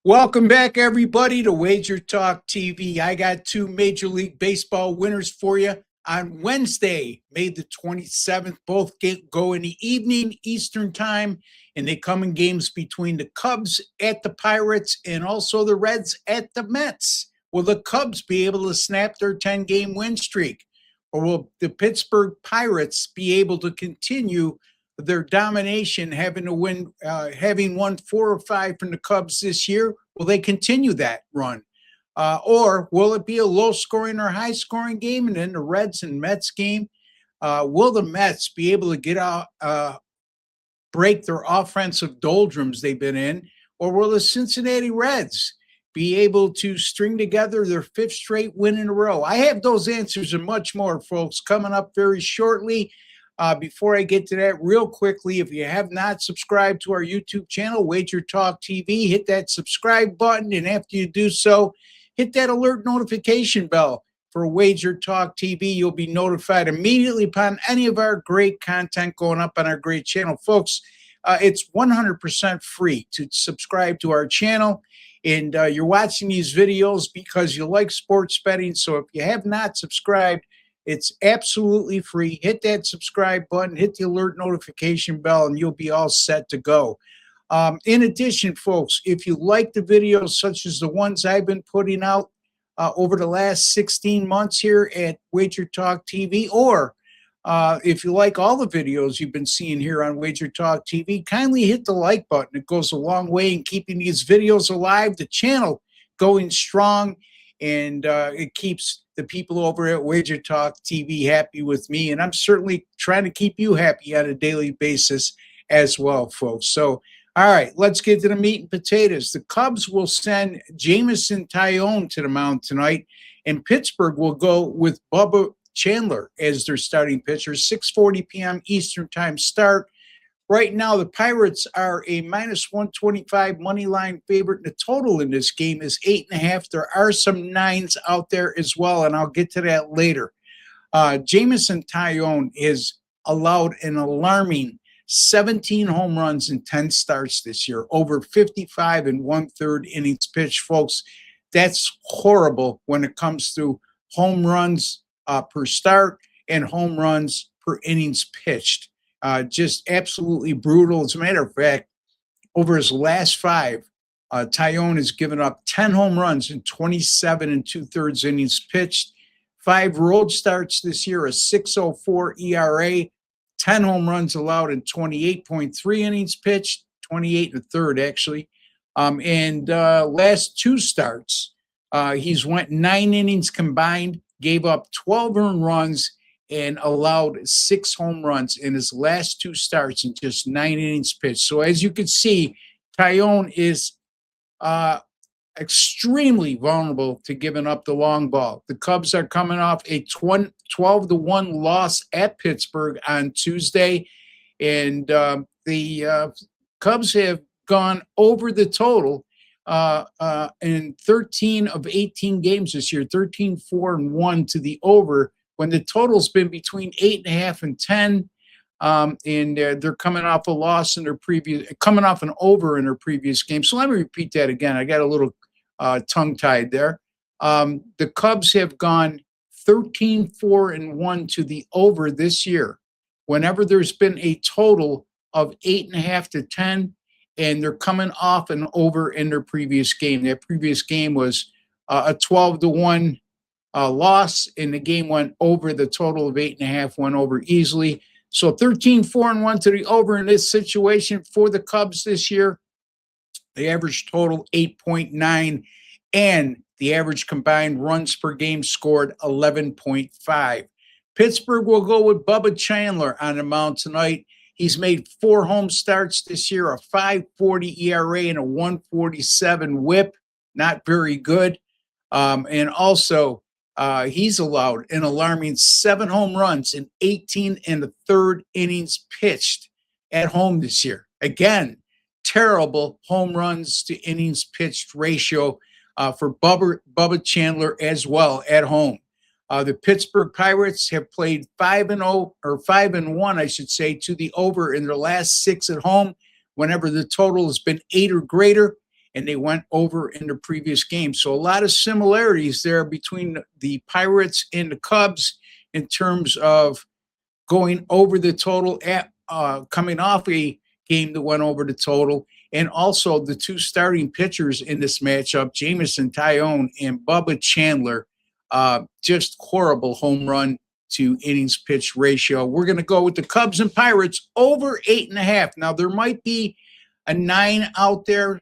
Welcome back, everybody, to WagerTalk TV. I got two Major League Baseball winners for you on Wednesday, May the 27th. Both go in the evening Eastern time, and they come in games between the Cubs at the Pirates and also the Reds at the Mets. Will the Cubs be able to snap their 10-game win streak, or will the Pittsburgh Pirates be able to continue their domination, having won 4 or 5 from the Cubs this year? Will they continue that run? Or will it be a low scoring or high scoring game? And then the Reds and Mets game, will the Mets be able to get out, break their offensive doldrums they've been in? Or will the Cincinnati Reds be able to string together their 5th straight win in a row? I have those answers and much more, folks, coming up very shortly. Before I get to that, real quickly, if you have not subscribed to our YouTube channel, WagerTalk TV, hit that subscribe button. And after you do so, hit that alert notification bell for WagerTalk TV. You'll be notified immediately upon any of our great content going up on our great channel. Folks, it's 100% free to subscribe to our channel. And you're watching these videos because you like sports betting. So if you have not subscribed, it's absolutely free. Hit that subscribe button, hit the alert notification bell, and you'll be all set to go. In addition, folks, if you like the videos such as the ones I've been putting out over the last 16 months here at WagerTalk TV, or if you like all the videos you've been seeing here on WagerTalk TV, kindly hit the like button. It goes a long way in keeping these videos alive, the channel going strong, and it keeps the people over at WagerTalk TV happy with me. And I'm certainly trying to keep you happy on a daily basis as well, folks. So, all right, let's get to the meat and potatoes. The Cubs will send Jameson Taillon to the mound tonight, and Pittsburgh will go with Bubba Chandler as their starting pitcher. 6:40 p.m. Eastern time start. Right now, the Pirates are a -125 money line favorite. The total in this game is 8.5. There are some 9s out there as well, and I'll get to that later. Jameson Taillon has allowed an alarming 17 home runs in 10 starts this year, over 55 and 1/3 innings pitched, folks. That's horrible when it comes to home runs per start and home runs per innings pitched. Just absolutely brutal. As a matter of fact, over his last 5, Taillon has given up 10 home runs in 27 and 2/3 innings pitched. 5 road starts this year, a 6.04 ERA, 10 home runs allowed in 28.3 innings pitched, 28 and a third actually. And last 2 starts, he's went 9 innings combined, gave up 12 earned runs, and allowed 6 home runs in his last 2 starts in just 9 innings pitched. So as you can see, Taillon is extremely vulnerable to giving up the long ball. The Cubs are coming off a 12-1 loss at Pittsburgh on Tuesday, and the Cubs have gone over the total in 13 of 18 games this year, 13-4-1 to the over, when the total's been between 8.5 and 10, and they're coming off a loss in their coming off an over in their previous game. So let me repeat that again. I got a little tongue-tied there. The Cubs have gone 13-4-1 to the over this year, whenever there's been a total of 8.5 to 10, and they're coming off an over in their previous game. That previous game was a 12-1 loss, and the game went over. The total of 8.5 went over easily. So 13-4-1 to the over in this situation for the Cubs this year. The average total 8.9, and the average combined runs per game scored 11.5. Pittsburgh will go with Bubba Chandler on the mound tonight. He's made 4 home starts this year, a 5.40 ERA and a 1.47 WHIP. Not very good. And also, he's allowed an alarming 7 home runs in 18 and a third innings pitched at home this year. Again, terrible home runs to innings pitched ratio for Bubba Chandler as well at home. The Pittsburgh Pirates have played 5-0 or 5-1, I should say, to the over in their last 6 at home, whenever the total has been 8 or greater. and they went over in the previous game. So a lot of similarities there between the Pirates and the Cubs in terms of going over the total at coming off a game that went over the total. And also the two starting pitchers in this matchup, Jamison Tyone and Bubba Chandler, just horrible home run to innings pitch ratio. We're going to go with the Cubs and Pirates over 8.5. Now, there might be a 9 out there,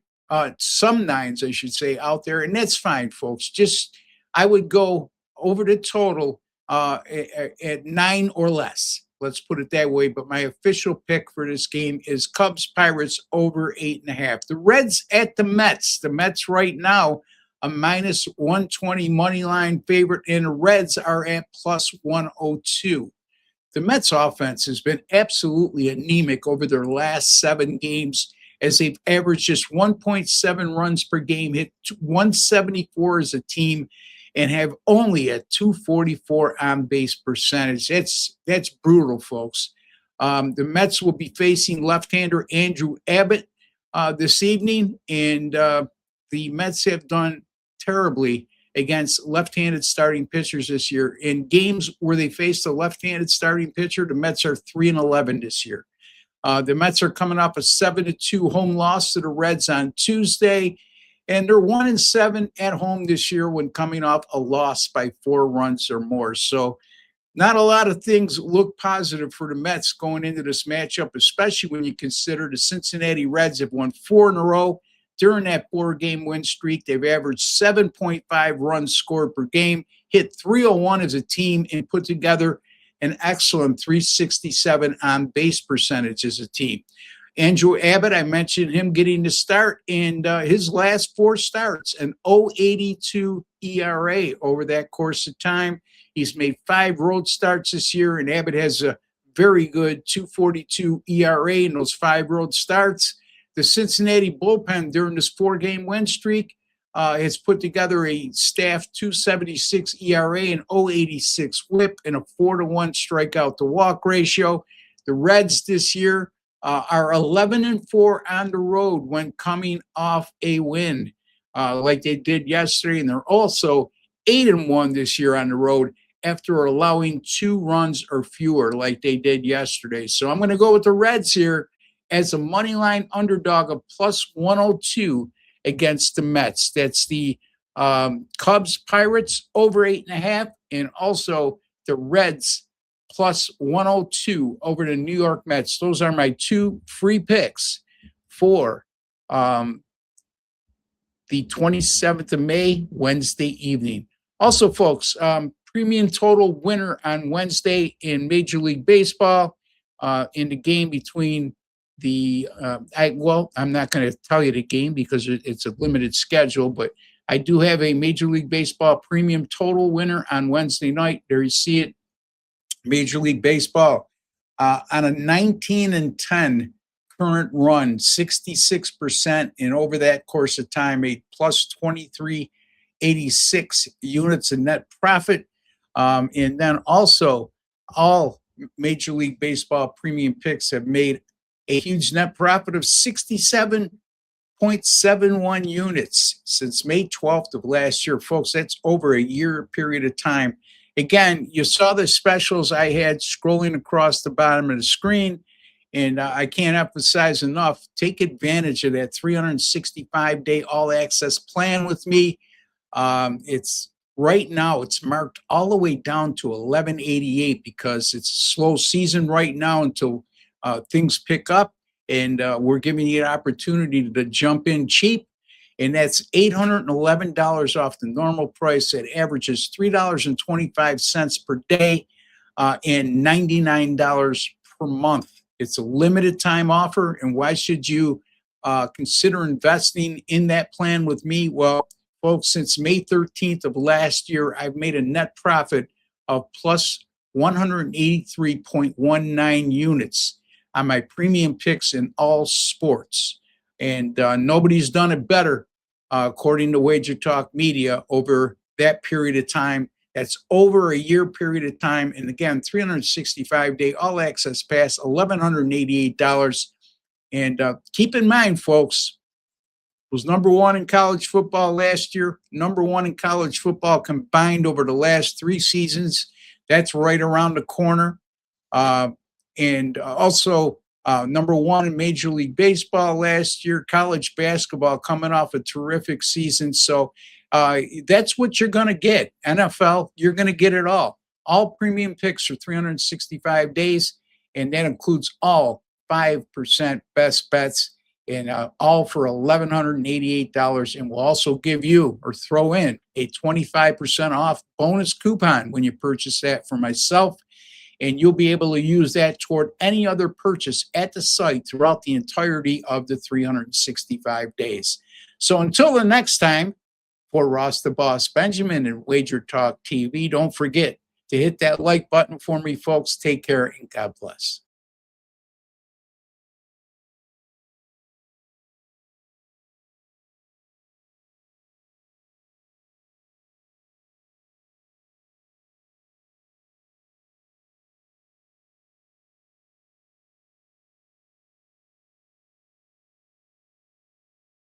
some 9s, I should say, out there, and that's fine, folks. I would go over the total at 9 or less. Let's put it that way. But my official pick for this game is Cubs Pirates over 8.5. The Reds at the Mets. The Mets right now a minus 120 money line favorite, and the Reds are at plus 102. The Mets offense has been absolutely anemic over their last 7 games, as they've averaged just 1.7 runs per game, hit 174 as a team, and have only a 244 on-base percentage. That's brutal, folks. The Mets will be facing left-hander Andrew Abbott this evening, and the Mets have done terribly against left-handed starting pitchers this year. In games where they faced a left-handed starting pitcher, the Mets are 3-11 this year. The Mets are coming off a 7-2 home loss to the Reds on Tuesday, and they're 1-7 at home this year when coming off a loss by 4 runs or more. So not a lot of things look positive for the Mets going into this matchup, especially when you consider the Cincinnati Reds have won 4 in a row. During that 4-game win streak, they've averaged 7.5 runs scored per game, hit 301 as a team, and put together an excellent 367 on base percentage as a team. Andrew Abbott, I mentioned him getting the start, and his last 4 starts, an 0.82 ERA over that course of time. He's made 5 road starts this year, and Abbott has a very good 2.42 ERA in those 5 road starts. The Cincinnati bullpen during this 4-game win streak has put together a staff 2.76 ERA and 0.86 WHIP and a 4-to-1 strikeout to walk ratio. The Reds this year are 11-4 on the road when coming off a win, like they did yesterday, and they're also 8-1 this year on the road after allowing 2 runs or fewer, like they did yesterday. So I'm going to go with the Reds here as a money line underdog of plus 102 against the Mets. That's the Cubs Pirates over 8.5, and also the Reds plus 102 over the New York Mets. Those are my 2 free picks for the 27th of May, Wednesday evening. Also, folks, premium total winner on Wednesday in Major League Baseball in the game between I'm not going to tell you the game because it's a limited schedule, but I do have a Major League Baseball premium total winner on Wednesday night. There you see it. Major League Baseball on a 19-10 current run, 66%, and over that course of time, a plus 2386 units in net profit. And then also all Major League Baseball premium picks have made a huge net profit of 67.71 units since May 12th of last year. Folks, that's over a year period of time. Again, you saw the specials I had scrolling across the bottom of the screen, and I can't emphasize enough, take advantage of that 365-day all-access plan with me. It's right now, it's marked all the way down to 1188 because it's a slow season right now until things pick up, and we're giving you an opportunity to jump in cheap. And that's $811 off the normal price. It averages $3.25 per day and $99 per month. It's a limited time offer. And why should you consider investing in that plan with me? Well, folks, since May 13th of last year, I've made a net profit of plus 183.19 units on my premium picks in all sports. And nobody's done it better, according to WagerTalk Media, over that period of time. That's over a year period of time. And again, 365-day all-access pass, $1,188. And keep in mind, folks, Was number one in college football last year, number one in college football combined over the last 3 seasons. That's right around the corner. And also number one in Major League Baseball last year, college basketball coming off a terrific season. So that's what you're going to get. NFL, you're going to get it all. All premium picks for 365 days, and that includes all 5% best bets, and all for $1,188. And we'll also give you or throw in a 25% off bonus coupon when you purchase that for myself. And you'll be able to use that toward any other purchase at the site throughout the entirety of the 365 days. So until the next time, for Ross the Boss Benjamin and WagerTalk TV, don't forget to hit that like button for me, folks. Take care and God bless.